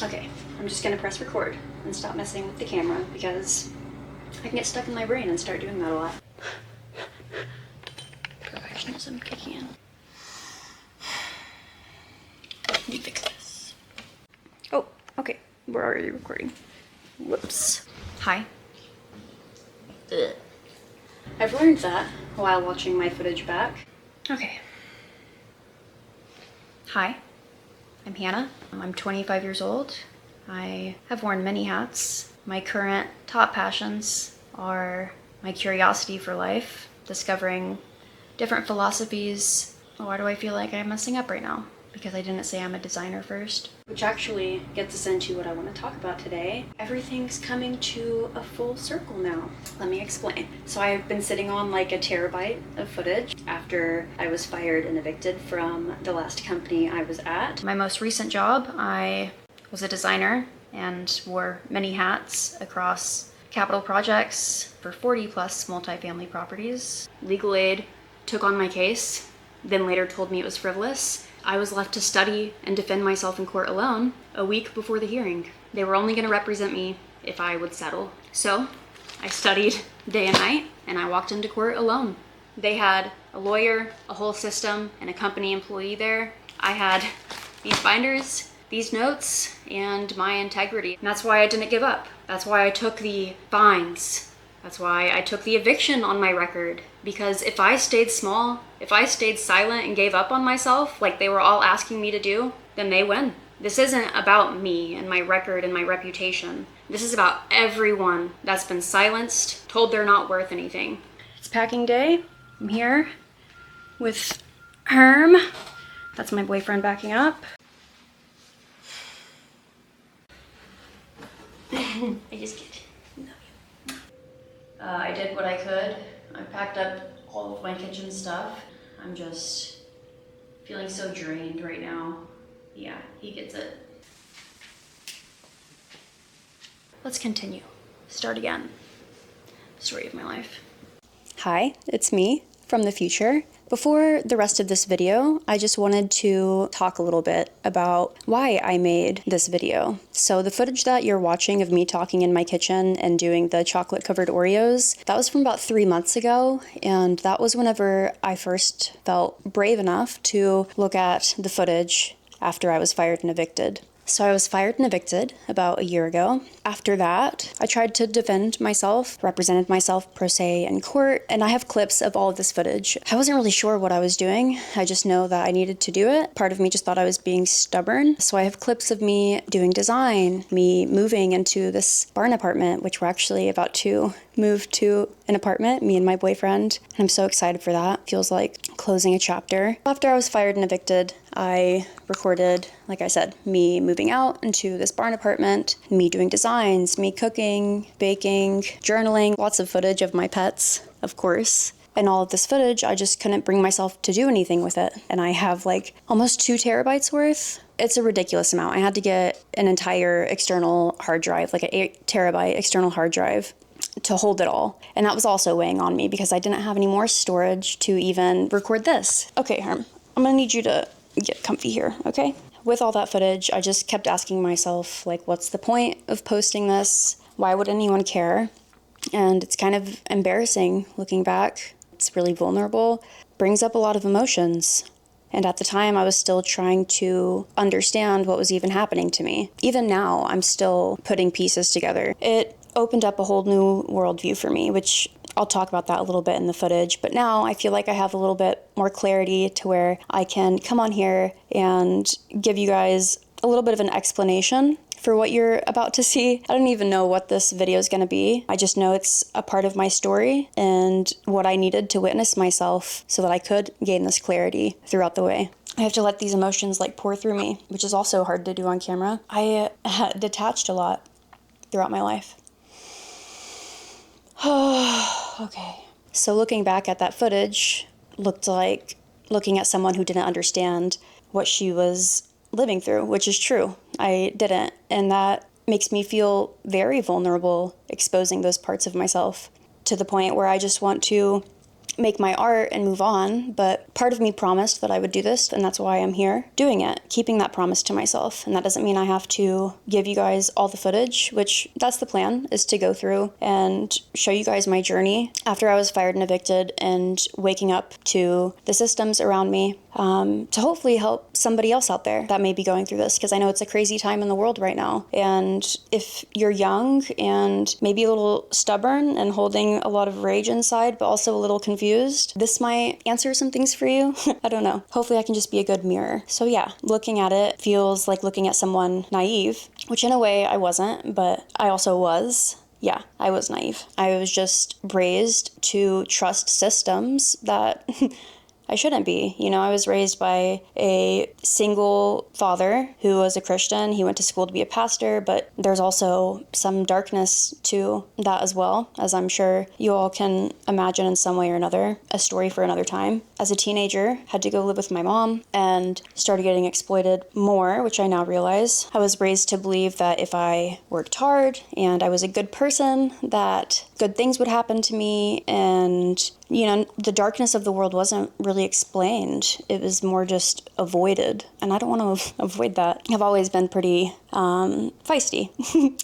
Okay, I'm just gonna press record and stop messing with the camera because I can get stuck in my brain and start doing that a lot. Perfectionism kicking in. Let me fix this. Oh, okay, we're already recording. Whoops. Hi. Ugh. I've learned that while watching my footage back. Okay. Hi, I'm Hannah. I'm 25 years old. I have worn many hats. My current top passions are my curiosity for life, discovering different philosophies. Why do I feel like I'm messing up right now? Because I didn't say I'm a designer first. Which actually gets us into what I want to talk about today. Everything's coming to a full circle now. Let me explain. So I've been sitting on like a terabyte of footage after I was fired and evicted from the last company I was at. My most recent job, I was a designer and wore many hats across capital projects for 40 plus multifamily properties. Legal aid took on my case, then later told me it was frivolous. I was left to study and defend myself in court alone a week before the hearing. They were only going to represent me if I would settle. So I studied day and night and I walked into court alone. They had a lawyer, a whole system, and a company employee there. I had these binders, these notes, and my integrity. And that's why I didn't give up. That's why I took the fines. That's why I took the eviction on my record. Because if I stayed small, if I stayed silent and gave up on myself like they were all asking me to do, then they win. This isn't about me and my record and my reputation. This is about everyone that's been silenced, told they're not worth anything. It's packing day. I'm here with Herm. That's my boyfriend backing up. I just kid. I did what I could. I packed up all of my kitchen stuff. I'm just feeling so drained right now. Yeah, he gets it. Let's continue. Start again. Story of my life. Hi, it's me from the future. Before the rest of this video, I just wanted to talk a little bit about why I made this video. So the footage that you're watching of me talking in my kitchen and doing the chocolate covered Oreos, that was from about 3 months ago. And that was whenever I first felt brave enough to look at the footage after I was fired and evicted. So I was fired and evicted about a year ago. After that, I tried to defend myself, represented myself pro se in court, and I have clips of all of this footage. I wasn't really sure what I was doing. I just know that I needed to do it. Part of me just thought I was being stubborn. So I have clips of me doing design, me moving into this barn apartment, which we're actually about to move to an apartment, me and my boyfriend. And I'm so excited for that. Feels like closing a chapter. After I was fired and evicted, I recorded, like I said, me moving out into this barn apartment, me doing designs, me cooking, baking, journaling, lots of footage of my pets, of course. And all of this footage, I just couldn't bring myself to do anything with it. And I have like almost 2 terabytes worth. It's a ridiculous amount. I had to get an entire external hard drive, like an 8 terabyte external hard drive to hold it all. And that was also weighing on me because I didn't have any more storage to even record this. Okay, Herm, I'm gonna need you to get comfy here, okay? With all that footage, I just kept asking myself, like, what's the point of posting this? Why would anyone care? And it's kind of embarrassing looking back. It's really vulnerable, brings up a lot of emotions. And at the time, I was still trying to understand what was even happening to me. Even now, I'm still putting pieces together. It opened up a whole new worldview for me, which I'll talk about that a little bit in the footage. But now I feel like I have a little bit more clarity to where I can come on here and give you guys a little bit of an explanation for what you're about to see. I don't even know what this video is going to be. I just know it's a part of my story and what I needed to witness myself so that I could gain this clarity throughout the way. I have to let these emotions like pour through me, which is also hard to do on camera. I detached a lot throughout my life. Okay. So looking back at that footage looked like looking at someone who didn't understand what she was living through, which is true. I didn't. And that makes me feel very vulnerable exposing those parts of myself to the point where I just want to make my art and move on. But part of me promised that I would do this, and that's why I'm here doing it, keeping that promise to myself. And that doesn't mean I have to give you guys all the footage, which that's the plan, is to go through and show you guys my journey after I was fired and evicted, and waking up to the systems around me, to hopefully help somebody else out there that may be going through this, because I know it's a crazy time in the world right now. And if you're young and maybe a little stubborn and holding a lot of rage inside, but also a little confused, this might answer some things for you. I don't know. Hopefully I can just be a good mirror. So yeah, looking at it feels like looking at someone naive, which in a way I wasn't, but I also was. Yeah, I was naive. I was just raised to trust systems that I shouldn't be. You know, I was raised by a single father who was a Christian. He went to school to be a pastor, but there's also some darkness to that as well, as I'm sure you all can imagine in some way or another, a story for another time. As a teenager, had to go live with my mom and started getting exploited more, which I now realize. I was raised to believe that if I worked hard and I was a good person, that good things would happen to me, and you know, the darkness of the world wasn't really explained. It was more just avoided. And I don't want to avoid that. I've always been pretty feisty.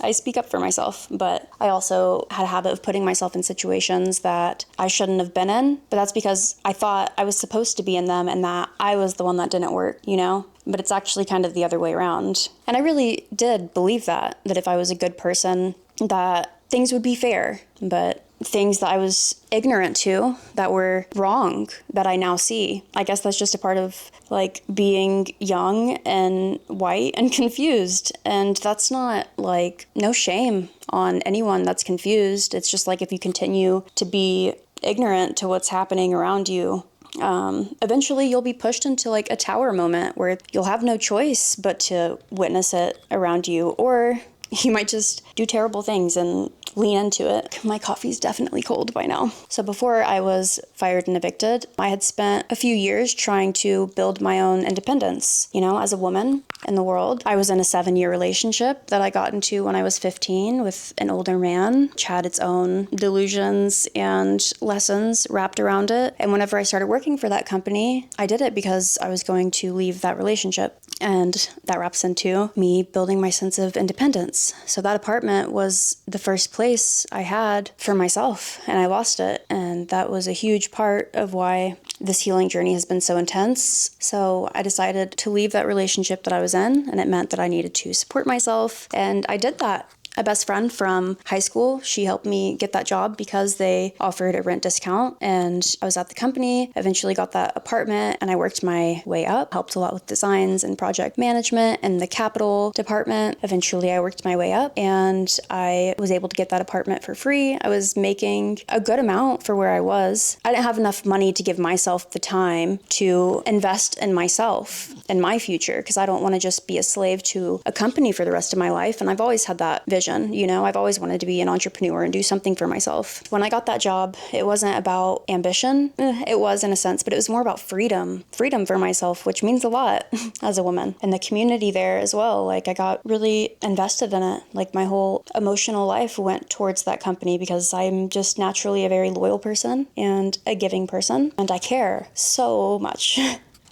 I speak up for myself, but I also had a habit of putting myself in situations that I shouldn't have been in. But that's because I thought I was supposed to be in them and that I was the one that didn't work, you know? But it's actually kind of the other way around. And I really did believe that if I was a good person, that things would be fair. But things that I was ignorant to that were wrong that I now see. I guess that's just a part of like being young and white and confused. And that's not like, no shame on anyone that's confused. It's just like if you continue to be ignorant to what's happening around you, eventually you'll be pushed into like a tower moment where you'll have no choice but to witness it around you, or you might just do terrible things and lean into it. My coffee's definitely cold by now. So before I was fired and evicted, I had spent a few years trying to build my own independence, you know, as a woman in the world. I was in a 7-year relationship that I got into when I was 15 with an older man, which had its own delusions and lessons wrapped around it. And whenever I started working for that company, I did it because I was going to leave that relationship. And that wraps into me building my sense of independence. So that apartment was the first place I had for myself, and I lost it. And that was a huge part of why this healing journey has been so intense. So I decided to leave that relationship that I was in, and it meant that I needed to support myself. And I did that. A best friend from high school, she helped me get that job because they offered a rent discount, and I was at the company, eventually got that apartment, and I worked my way up, helped a lot with designs and project management and the capital department. Eventually I worked my way up and I was able to get that apartment for free. I was making a good amount for where I was. I didn't have enough money to give myself the time to invest in myself and my future, because I don't want to just be a slave to a company for the rest of my life. And I've always had that vision. You know, I've always wanted to be an entrepreneur and do something for myself. When I got that job, it wasn't about ambition. It was in a sense, but it was more about freedom for myself, which means a lot as a woman. And the community there as well. Like I got really invested in it. Like my whole emotional life went towards that company because I'm just naturally a very loyal person and a giving person. And I care so much.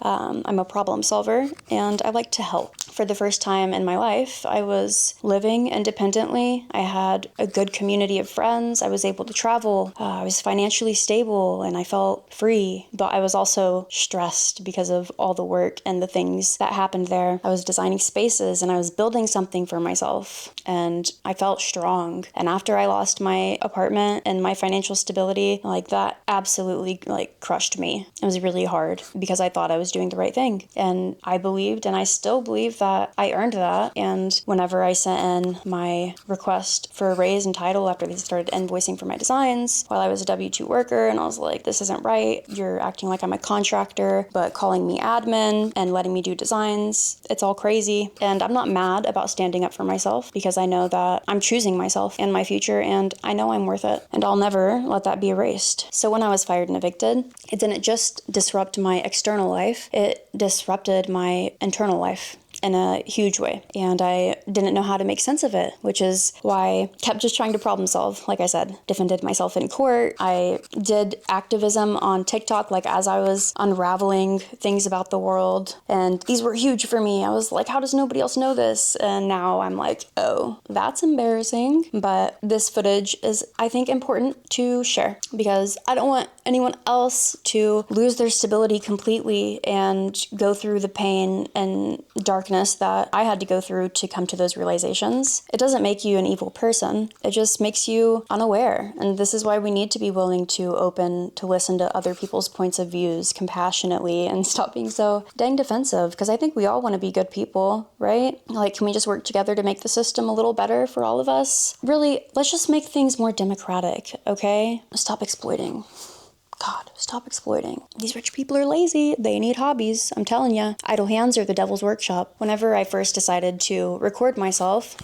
I'm a problem solver and I like to help. For the first time in my life, I was living independently. I had a good community of friends. I was able to travel. I was financially stable and I felt free. But I was also stressed because of all the work and the things that happened there. I was designing spaces and I was building something for myself. And I felt strong. And after I lost my apartment and my financial stability, like that absolutely like crushed me. It was really hard because I thought I was doing the right thing. And I believed, and I still believe, that I earned that. And whenever I sent in my request for a raise and title after they started invoicing for my designs while I was a W-2 worker, and I was like, this isn't right. You're acting like I'm a contractor, but calling me admin and letting me do designs. It's all crazy. And I'm not mad about standing up for myself because I know that I'm choosing myself and my future, and I know I'm worth it. And I'll never let that be erased. So when I was fired and evicted, it didn't just disrupt my external life, it disrupted my internal life. in a huge way. And I didn't know how to make sense of it, which is why I kept just trying to problem solve. Like I said, defended myself in court. I did activism on TikTok, like as I was unraveling things about the world. And these were huge for me. I was like, how does nobody else know this? And now I'm like, oh, that's embarrassing. But this footage is, I think, important to share because I don't want anyone else to lose their stability completely and go through the pain and darkness that I had to go through to come to those realizations. It doesn't make you an evil person. It just makes you unaware. And this is why we need to be willing to open to listen to other people's points of views compassionately and stop being so dang defensive. Because I think we all want to be good people, right? Like, can we just work together to make the system a little better for all of us? Really, let's just make things more democratic, okay? Stop exploiting. God, stop exploiting. These rich people are lazy. They need hobbies. I'm telling you, idle hands are the devil's workshop. Whenever I first decided to record myself,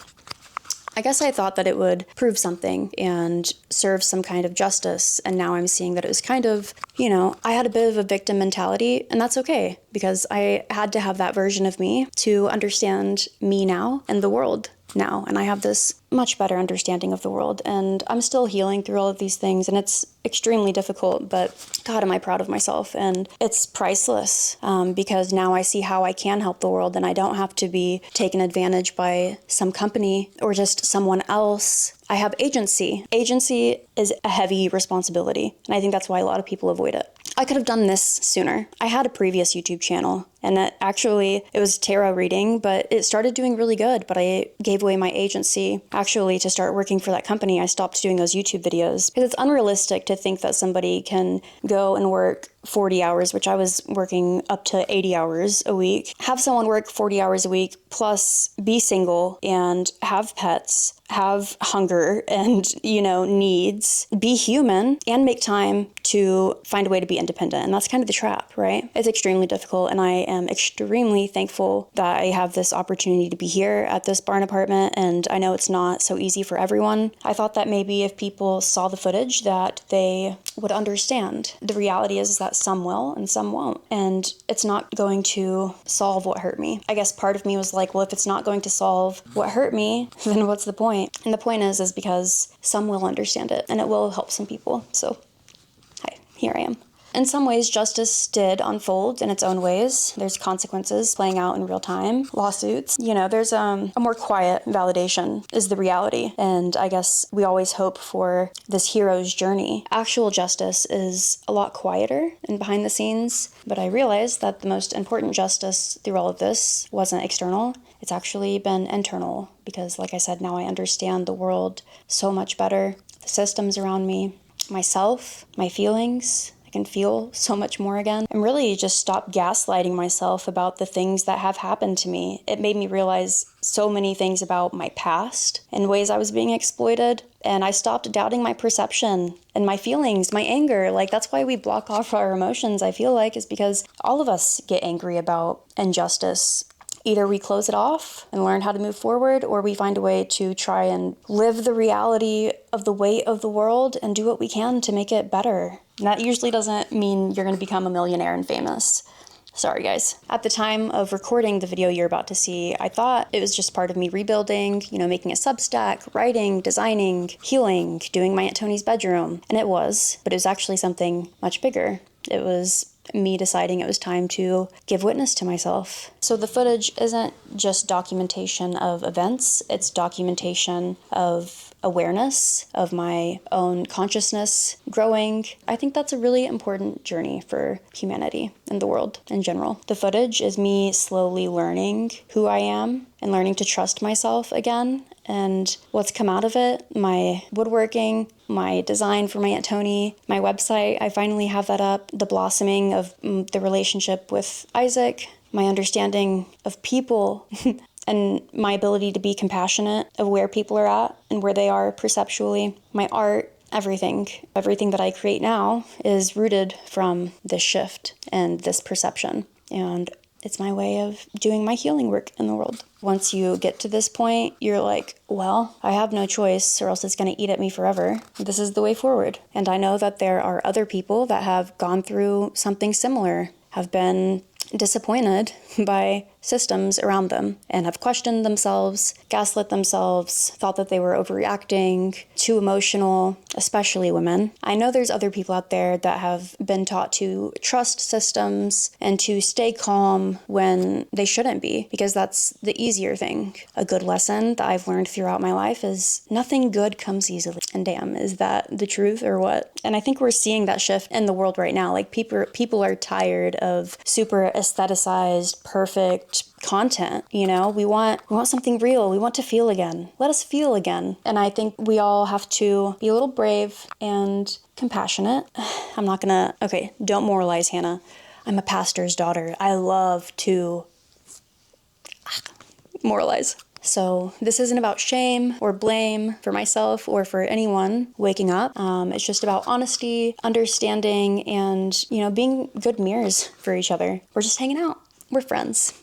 I guess I thought that it would prove something and serve some kind of justice. And now I'm seeing that it was kind of, I had a bit of a victim mentality, and that's okay because I had to have that version of me to understand me now and the world now. And I have this much better understanding of the world, and I'm still healing through all of these things, and it's extremely difficult, but God, am I proud of myself. And it's priceless because now I see how I can help the world, and I don't have to be taken advantage by some company or just someone else. I have agency. Agency is a heavy responsibility, and I think that's why a lot of people avoid it. I could have done this sooner. I had a previous YouTube channel, and it was tarot reading, but it started doing really good, but I gave away my agency actually to start working for that company. I stopped doing those YouTube videos because it's unrealistic to think that somebody can go and work 40 hours, which I was working up to 80 hours a week, have someone work 40 hours a week, plus be single and have pets, have hunger and, needs, be human, and make time to find a way to be independent. And that's kind of the trap, right? It's extremely difficult, and I am extremely thankful that I have this opportunity to be here at this barn apartment, and I know it's not so easy for everyone. I thought that maybe if people saw the footage that they would understand. The reality is that some will and some won't, and it's not going to solve what hurt me. I guess part of me was like, well, if it's not going to solve what hurt me, then what's the point? And the point is because some will understand it, and it will help some people. So, hi, here I am. In some ways, justice did unfold in its own ways. There's consequences playing out in real time, lawsuits. There's a more quiet validation is the reality. And I guess we always hope for this hero's journey. Actual justice is a lot quieter and behind the scenes. But I realized that the most important justice through all of this wasn't external. It's actually been internal because, like I said, now I understand the world so much better, the systems around me, myself, my feelings. I can feel so much more again. And really just stop gaslighting myself about the things that have happened to me. It made me realize so many things about my past and ways I was being exploited. And I stopped doubting my perception and my feelings, my anger. Like, that's why we block off our emotions, I feel like, is because all of us get angry about injustice. Either we close it off and learn how to move forward, or we find a way to try and live the reality of the weight of the world and do what we can to make it better. And that usually doesn't mean you're going to become a millionaire and famous. Sorry, guys. At the time of recording the video you're about to see, I thought it was just part of me rebuilding, making a Substack, writing, designing, healing, doing my Aunt Tony's bedroom. And it was, but it was actually something much bigger. It was me deciding it was time to give witness to myself. So the footage isn't just documentation of events, it's documentation of awareness of my own consciousness growing. I think that's a really important journey for humanity and the world in general. The footage is me slowly learning who I am and learning to trust myself again. And what's come out of it, my woodworking, my design for my Aunt Tony, my website, I finally have that up, the blossoming of the relationship with Isaac, my understanding of people, and my ability to be compassionate of where people are at and where they are perceptually, my art, everything that I create now is rooted from this shift and this perception. And it's my way of doing my healing work in the world. Once you get to this point, you're like, well, I have no choice or else it's going to eat at me forever. This is the way forward. And I know that there are other people that have gone through something similar, have been disappointed by systems around them and have questioned themselves, gaslit themselves, thought that they were overreacting, too emotional, especially women. I know there's other people out there that have been taught to trust systems and to stay calm when they shouldn't be, because that's the easier thing. A good lesson that I've learned throughout my life is nothing good comes easily. And damn, is that the truth or what? And I think we're seeing that shift in the world right now. Like people are tired of super aestheticized, perfect content. You know, we want something real. We want to feel again. Let us feel again. And I think we all have to be a little brave and compassionate. I'm not gonna, okay, don't moralize, Hannah. I'm a pastor's daughter. I love to moralize. So this isn't about shame or blame for myself or for anyone waking up. It's just about honesty, understanding, and, you know, being good mirrors for each other. We're just hanging out. We're friends.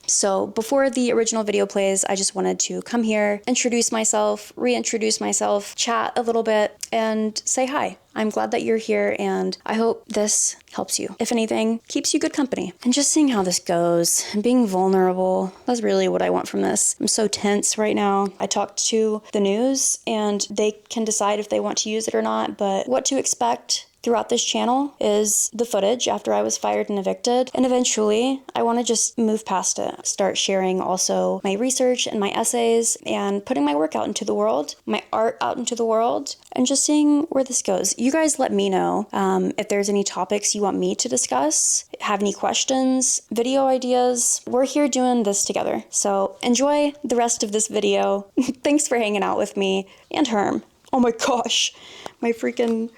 So before the original video plays, I just wanted to come here, introduce myself, reintroduce myself, chat a little bit, and say hi. I'm glad that you're here, and I hope this helps you. If anything, keeps you good company. And just seeing how this goes, and being vulnerable, that's really what I want from this. I'm so tense right now. I talked to the news, and they can decide if they want to use it or not, but what to expect throughout this channel is the footage after I was fired and evicted. And eventually, I want to just move past it. Start sharing also my research and my essays and putting my work out into the world, my art out into the world, and just seeing where this goes. You guys let me know if there's any topics you want me to discuss, have any questions, video ideas. We're here doing this together. So enjoy the rest of this video. Thanks for hanging out with me and Herm. Oh my gosh, my freaking...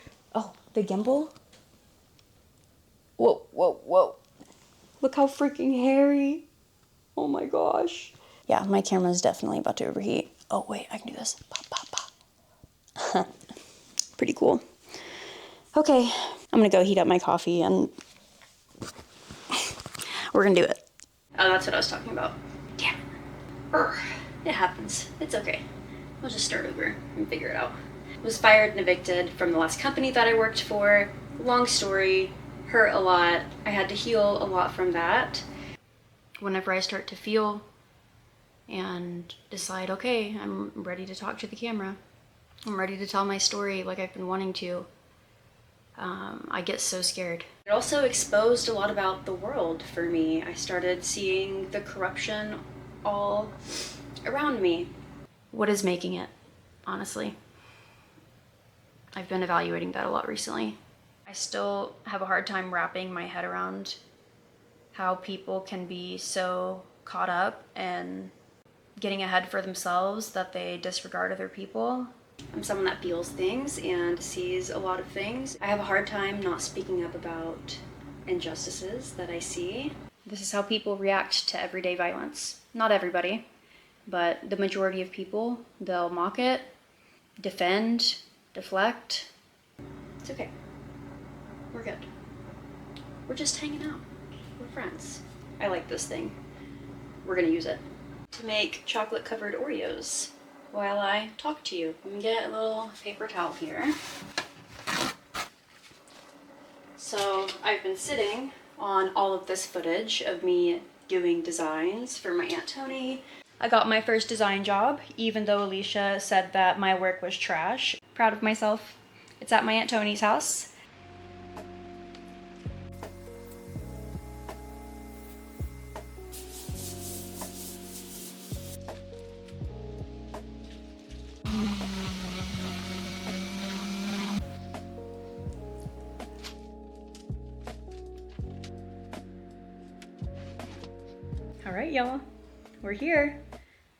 The gimbal? Whoa, whoa, whoa. Look how freaking hairy. Oh my gosh. Yeah, my camera's definitely about to overheat. Oh wait, I can do this. Pop, pop, pop. Pretty cool. Okay, I'm gonna go heat up my coffee and we're gonna do it. Oh, that's what I was talking about. Damn it. It happens. It's okay. We'll just start over and figure it out. Was fired and evicted from the last company that I worked for. Long story, hurt a lot. I had to heal a lot from that. Whenever I start to feel and decide, okay, I'm ready to talk to the camera, I'm ready to tell my story like I've been wanting to, I get so scared. It also exposed a lot about the world for me. I started seeing the corruption all around me. What is making it, honestly? I've been evaluating that a lot recently. I still have a hard time wrapping my head around how people can be so caught up in getting ahead for themselves that they disregard other people. I'm someone that feels things and sees a lot of things. I have a hard time not speaking up about injustices that I see. This is how people react to everyday violence. Not everybody, but the majority of people, they'll mock it, defend, deflect. It's okay. We're good. We're just hanging out. We're friends. I like this thing. We're gonna use it to make chocolate covered Oreos while I talk to you. Let me get a little paper towel here. So I've been sitting on all of this footage of me doing designs for my Aunt Tony. I got my first design job, even though Alicia said that my work was trash. Proud of myself. It's at my Aunt Tony's house. All right, y'all, we're here. I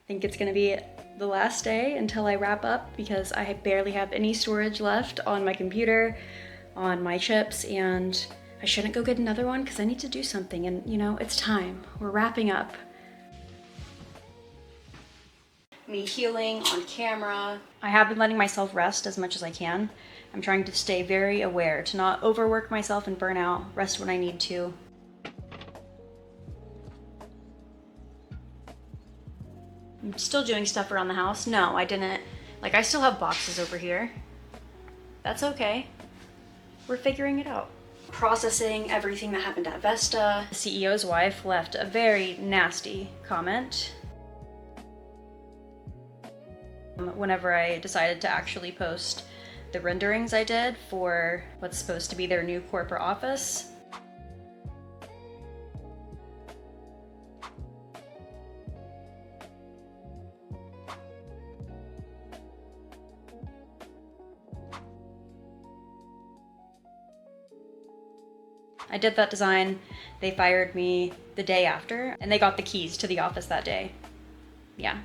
think it's gonna be the last day until I wrap up because I barely have any storage left on my computer, on my chips, and I shouldn't go get another one because I need to do something, and you know, it's time. We're wrapping up. Me healing on camera. I have been letting myself rest as much as I can. I'm trying to stay very aware to not overwork myself and burn out, rest when I need to. I'm still doing stuff around the house. No, I didn't. Like, I still have boxes over here. That's okay. We're figuring it out. processing everything that happened at Vesta. The CEO's wife left a very nasty comment whenever I decided to actually post the renderings I did for what's supposed to be their new corporate office. I did that design, they fired me the day after, and they got the keys to the office that day. Yeah.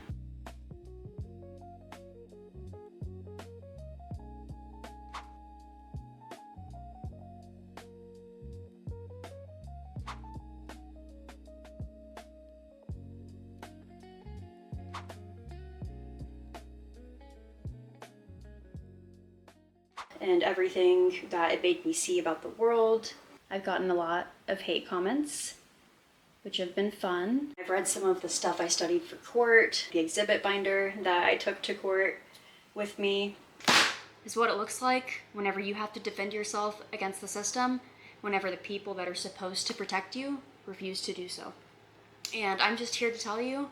And everything that it made me see about the world. I've gotten a lot of hate comments, which have been fun. I've read some of the stuff I studied for court. The exhibit binder that I took to court with me is what it looks like whenever you have to defend yourself against the system, whenever the people that are supposed to protect you refuse to do so. And I'm just here to tell you,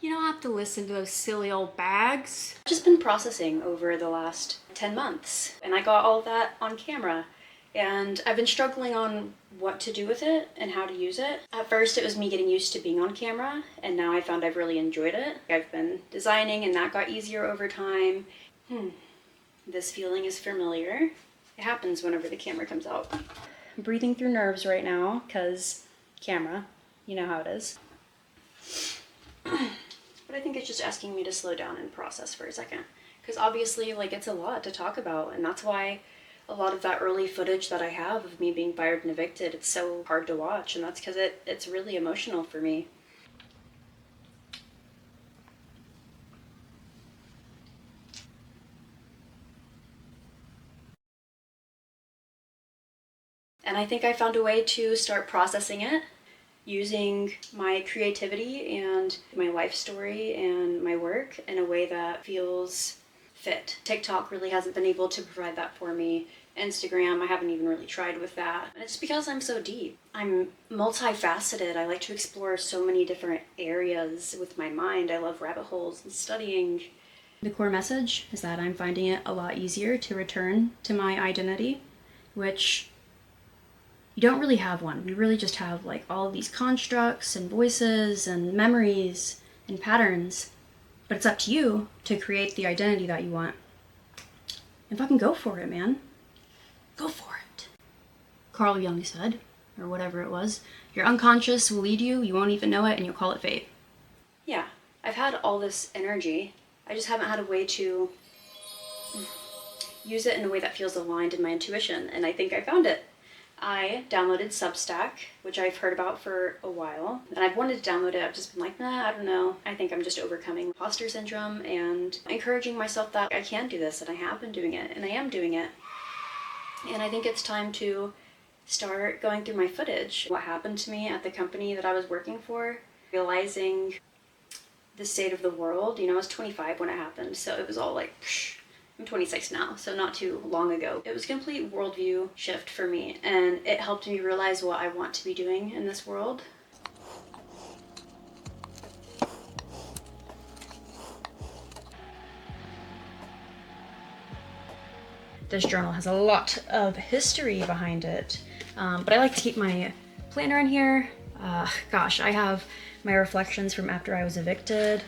you don't have to listen to those silly old bags. I've just been processing over the last 10 months, and I got all of that on camera. And I've been struggling on what to do with it and how to use it. At first it was me getting used to being on camera, and now I found I've really enjoyed it. I've been designing and that got easier over time. This feeling is familiar. It happens whenever the camera comes out. I'm breathing through nerves right now because camera, you know how it is. But I think it's just asking me to slow down and process for a second. Because obviously, like, it's a lot to talk about, and that's why a lot of that early footage that I have of me being fired and evicted, it's so hard to watch, and that's because it's really emotional for me. And I think I found a way to start processing it using my creativity and my life story and my work in a way that feels fit. TikTok really hasn't been able to provide that for me. Instagram, I haven't even really tried with that. And it's because I'm so deep. I'm multifaceted. I like to explore so many different areas with my mind. I love rabbit holes and studying. The core message is that I'm finding it a lot easier to return to my identity, which you don't really have one. We really just have like all of these constructs and voices and memories and patterns. But it's up to you to create the identity that you want. And fucking go for it, man. Go for it. Carl Jung said, or whatever it was, your unconscious will lead you, you won't even know it, and you'll call it fate. Yeah, I've had all this energy. I just haven't had a way to use it in a way that feels aligned in my intuition, and I think I found it. I downloaded Substack, which I've heard about for a while, and I've wanted to download it. I've just been like, nah, I don't know. I think I'm just overcoming imposter syndrome and encouraging myself that I can do this, and I have been doing it, and I am doing it. And I think it's time to start going through my footage. What happened to me at the company that I was working for, realizing the state of the world. You know, I was 25 when it happened, so it was all like, psh. I'm 26 now, so not too long ago. It was a complete worldview shift for me, and it helped me realize what I want to be doing in this world. This journal has a lot of history behind it, but I like to keep my planner in here. Gosh, I have my reflections from after I was evicted.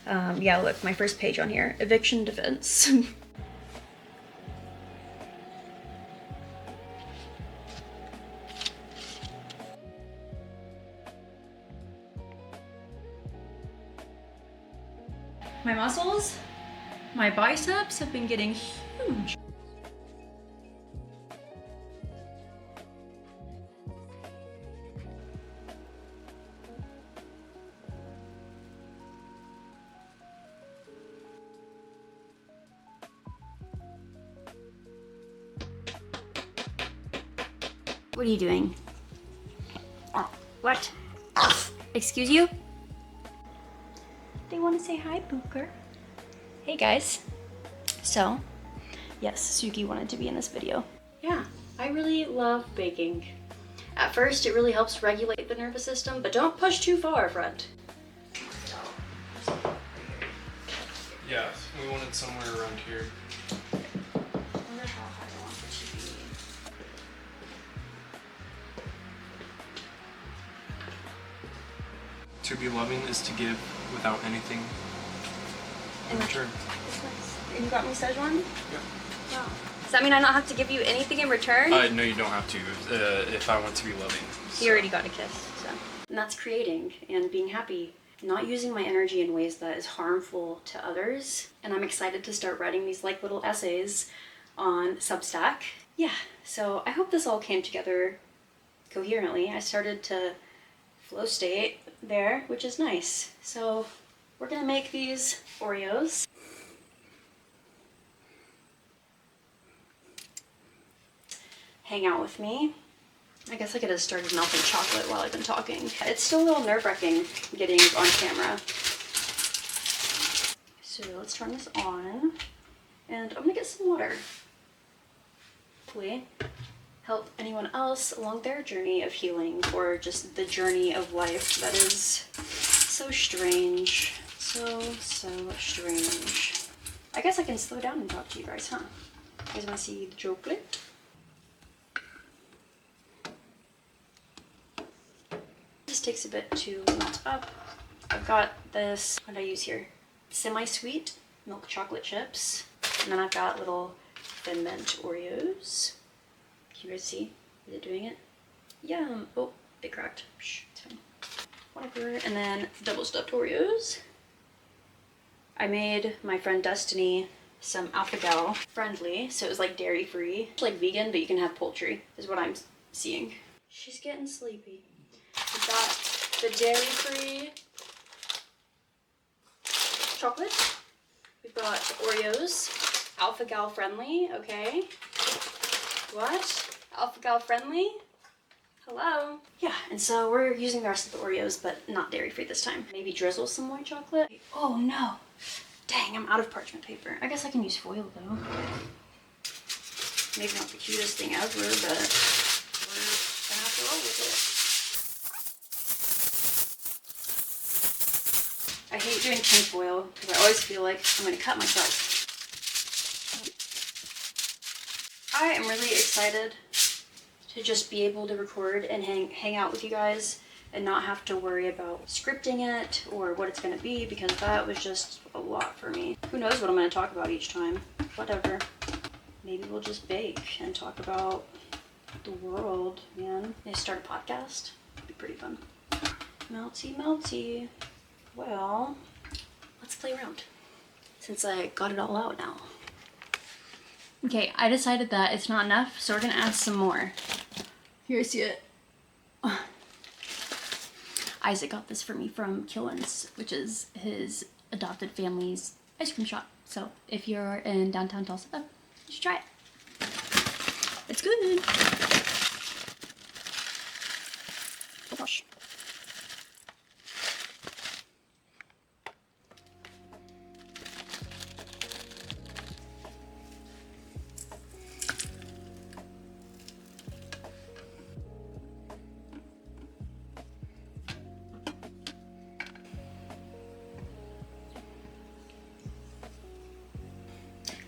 Yeah, look, my first page on here, eviction defense. My muscles, my biceps have been getting huge. What are you doing? What? Excuse you? They want to say hi, Booker. Hey guys. So, yes, Suki wanted to be in this video. Yeah, I I really love baking. At first, it really helps regulate the nervous system, but don't push too far, friend. Yeah, we wanted somewhere around here. I wonder how high I want it to be. To be loving is to give without anything in return. That's nice. You got me Szechuan? Yeah. Wow. Does that mean I don't have to give you anything in return? No, you don't have to if I want to be loving. So. You already got a kiss, so. And that's creating and being happy. Not using my energy in ways that is harmful to others. And I'm excited to start writing these like little essays on Substack. Yeah, so I hope this all came together coherently. I started to flow state there, which is nice. So we're gonna make these Oreos. Hang out with me. I guess I could have started melting chocolate while I've been talking. It's still a little nerve-wracking getting on camera. So let's turn this on. And I'm gonna get some water. Hopefully help anyone else along their journey of healing, or just the journey of life that is so strange. So strange. I guess I can slow down and talk to you guys, huh? You guys wanna see the chocolate? This takes a bit to melt up. I've got this, what did I use here? Semi-sweet milk chocolate chips. And then I've got little Thin Mint Oreos. Can you guys see? Is it doing it? Yum! Oh, they cracked. Shh, it's fine. Whatever. And then double stuffed Oreos. I made my friend Destiny some Alpha-Gal friendly, so it was like dairy free. It's like vegan, but you can have poultry, is what I'm seeing. She's getting sleepy. We've got the dairy-free chocolate. We've got the Oreos, Alpha-Gal friendly, okay. What? Alpha-Gal friendly? Hello? Yeah, and so we're using the rest of the Oreos, but not dairy-free this time. Maybe drizzle some white chocolate. Oh no! Dang, I'm out of parchment paper. I guess I can use foil though. Maybe not the cutest thing ever, but we're gonna have to roll with it. I hate doing tin foil because I always feel like I'm going to cut myself. I am really excited to just be able to record and hang out with you guys and not have to worry about scripting it or what it's going to be, because that was just a lot for me. Who knows what I'm going to talk about each time. Whatever. Maybe we'll just bake and talk about the world, man. Maybe start a podcast. It'd be pretty fun. Melty, melty. Well, let's play around, since I got it all out now. Okay, I decided that it's not enough, so we're gonna add some more. Here, see it. Isaac got this for me from Killen's, which is his adopted family's ice cream shop. So if you're in downtown Tulsa, you should try it. It's good. Oh gosh.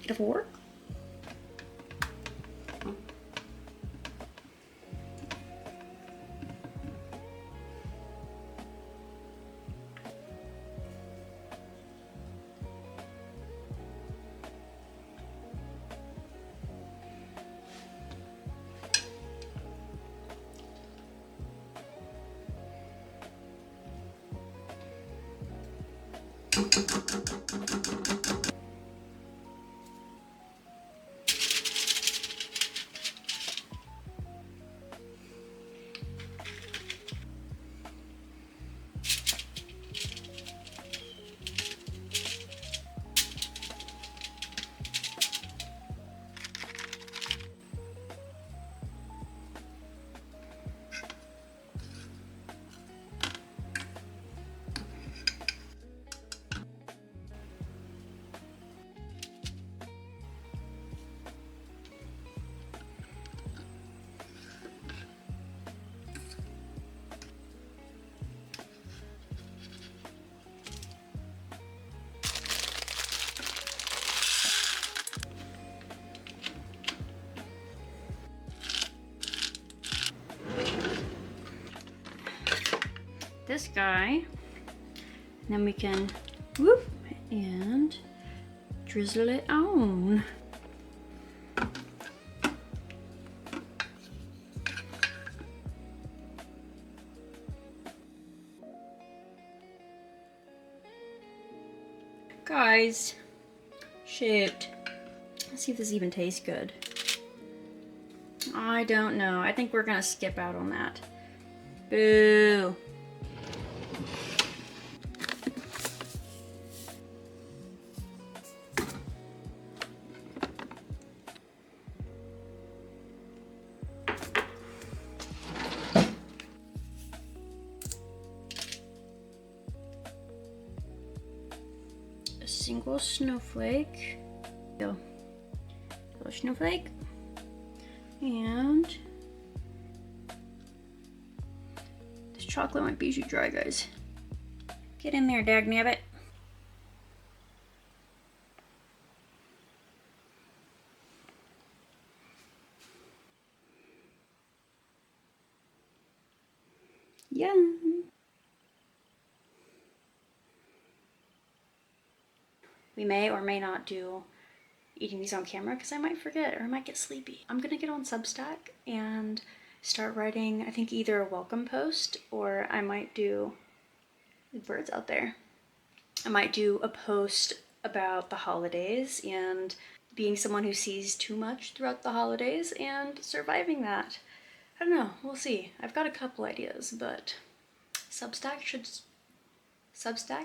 Get a fork. guy. And then we can whoop and drizzle it on. Guys, shoot. Let's see if this even tastes good. I don't know. I think we're gonna skip out on that. Boo. A single snowflake. Go. A snowflake. And this chocolate might be too dry, guys. Get in there, dagnabbit. Yum. We may or may not do eating these on camera because I might forget or I might get sleepy. I'm gonna get on Substack and start writing, I think, either a welcome post or I might do birds out there. I might do a post about the holidays and being someone who sees too much throughout the holidays and surviving that. I don't know, we'll see. I've got a couple ideas, but Substack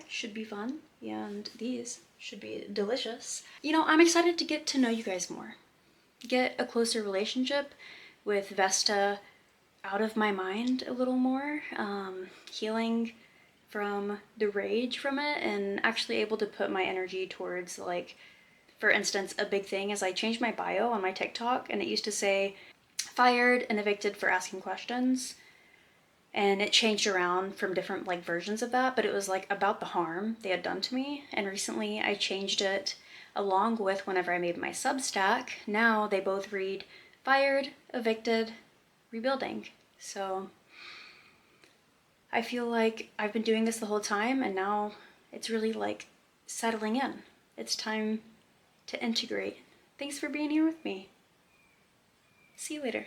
should be fun, and these should be delicious. You know, I'm excited to get to know you guys more. Get a closer relationship with Vesta out of my mind a little more. Healing from the rage from it and actually able to put my energy towards, like, for instance, a big thing is I changed my bio on my TikTok and it used to say fired and evicted for asking questions. And it changed around from different like versions of that, but it was like about the harm they had done to me. And recently I changed it along with whenever I made my Substack. Now they both read fired, evicted, rebuilding. So I feel like I've been doing this the whole time and now it's really like settling in. It's time to integrate. Thanks for being here with me. See you later.